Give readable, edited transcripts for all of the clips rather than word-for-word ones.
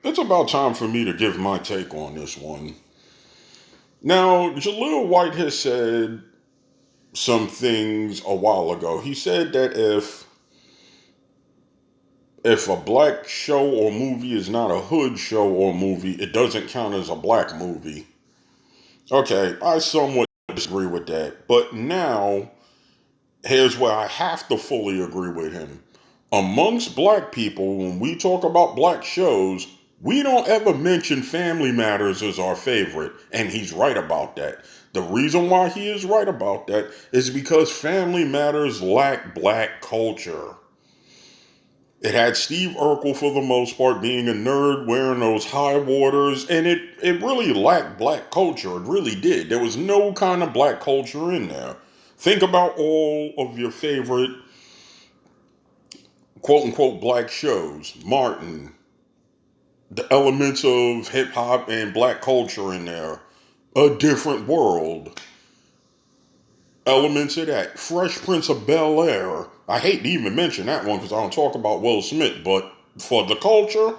it's about time for me to give my take on this one. Now, Jaleel White has said some things a while ago. He said that if a black show or movie is not a hood show or movie, it doesn't count as a black movie. Okay, I somewhat disagree with that. But now, here's where I have to fully agree with him. Amongst black people, when we talk about black shows, we don't ever mention Family Matters as our favorite, and he's right about that. The reason why he is right about that is because Family Matters lacked black culture. It had Steve Urkel for the most part being a nerd wearing those high waters, and it really lacked black culture. It really did. There was no kind of black culture in there. Think about all of your favorite quote unquote black shows. Martin, the elements of hip hop and black culture in there. A Different World. Elements of that. Fresh Prince of Bel Air. I hate to even mention that one because I don't talk about Will Smith, but for the culture,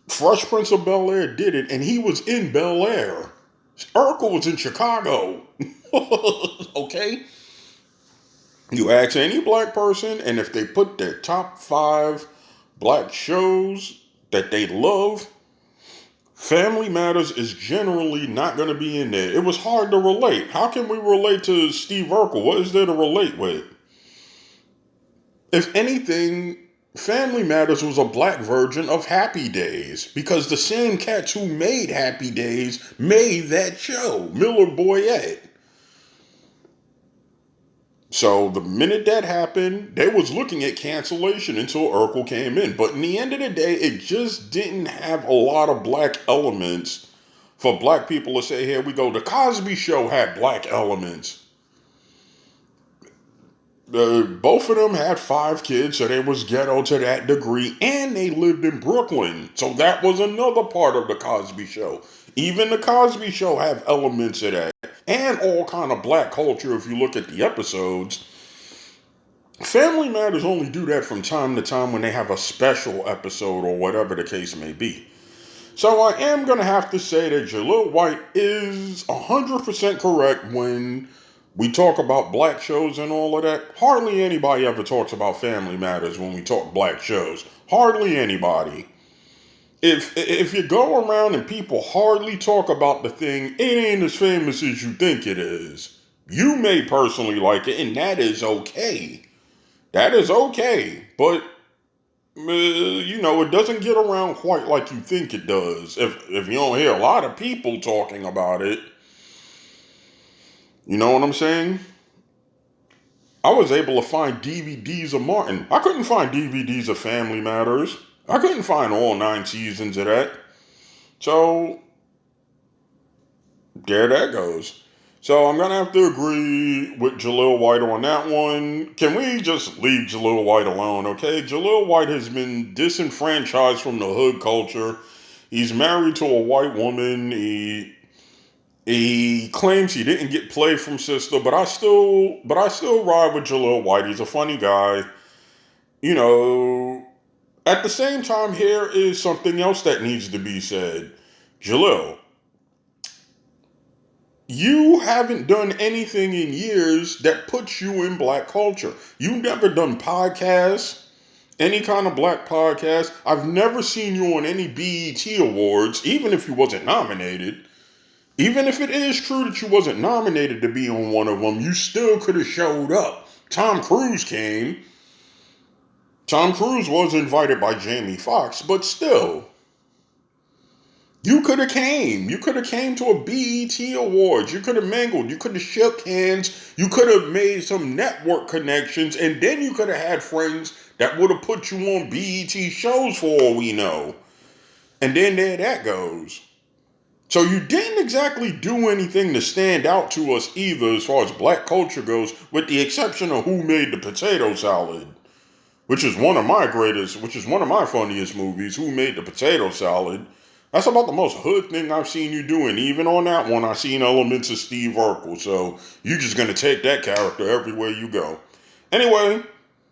Fresh Prince of Bel Air did it, and he was in Bel Air. Urkel was in Chicago. Okay? You ask any black person, and if they put their top 5 black shows that they love, Family Matters is generally not going to be in there. It was hard to relate. How can we relate to Steve Urkel? What is there to relate with? If anything, Family Matters was a black version of Happy Days because the same cats who made Happy Days made that show, Miller Boyett. So the minute that happened, they was looking at cancellation until Urkel came in. But in the end of the day, it just didn't have a lot of black elements for black people to say, here we go. The Cosby Show had black elements. Both of them had 5 kids, so they was ghetto to that degree, and they lived in Brooklyn. So that was another part of the Cosby Show. Even the Cosby Show have elements of that. And all kind of black culture if you look at the episodes. Family Matters only do that from time to time when they have a special episode or whatever the case may be. So I am going to have to say that Jaleel White is 100% correct when we talk about black shows and all of that. Hardly anybody ever talks about Family Matters when we talk black shows. Hardly anybody. If you go around and people hardly talk about the thing, it ain't as famous as you think it is. You may personally like it, and that is okay. That is okay. But, it doesn't get around quite like you think it does. If you don't hear a lot of people talking about it, you know what I'm saying? I was able to find DVDs of Martin. I couldn't find DVDs of Family Matters. I couldn't find all 9 seasons of that. So, there that goes. So, I'm going to have to agree with Jaleel White on that one. Can we just leave Jaleel White alone, okay? Jaleel White has been disenfranchised from the hood culture. He's married to a white woman. He claims he didn't get play from Sister, but I still ride with Jaleel White. He's a funny guy. At the same time, here is something else that needs to be said. Jaleel, you haven't done anything in years that puts you in black culture. You've never done podcasts, any kind of black podcast. I've never seen you on any BET awards, even if you wasn't nominated. Even if it is true that you wasn't nominated to be on one of them, you still could have showed up. Tom Cruise came. Tom Cruise was invited by Jamie Foxx, but still, you could have came. You could have came to a BET Awards. You could have mingled. You could have shook hands. You could have made some network connections, and then you could have had friends that would have put you on BET shows for all we know. And then there that goes. So you didn't exactly do anything to stand out to us either as far as black culture goes, with the exception of Who Made the Potato Salad, which is one of my funniest movies, Who Made the Potato Salad. That's about the most hood thing I've seen you do, and even on that one, I've seen elements of Steve Urkel, so you're just going to take that character everywhere you go. Anyway,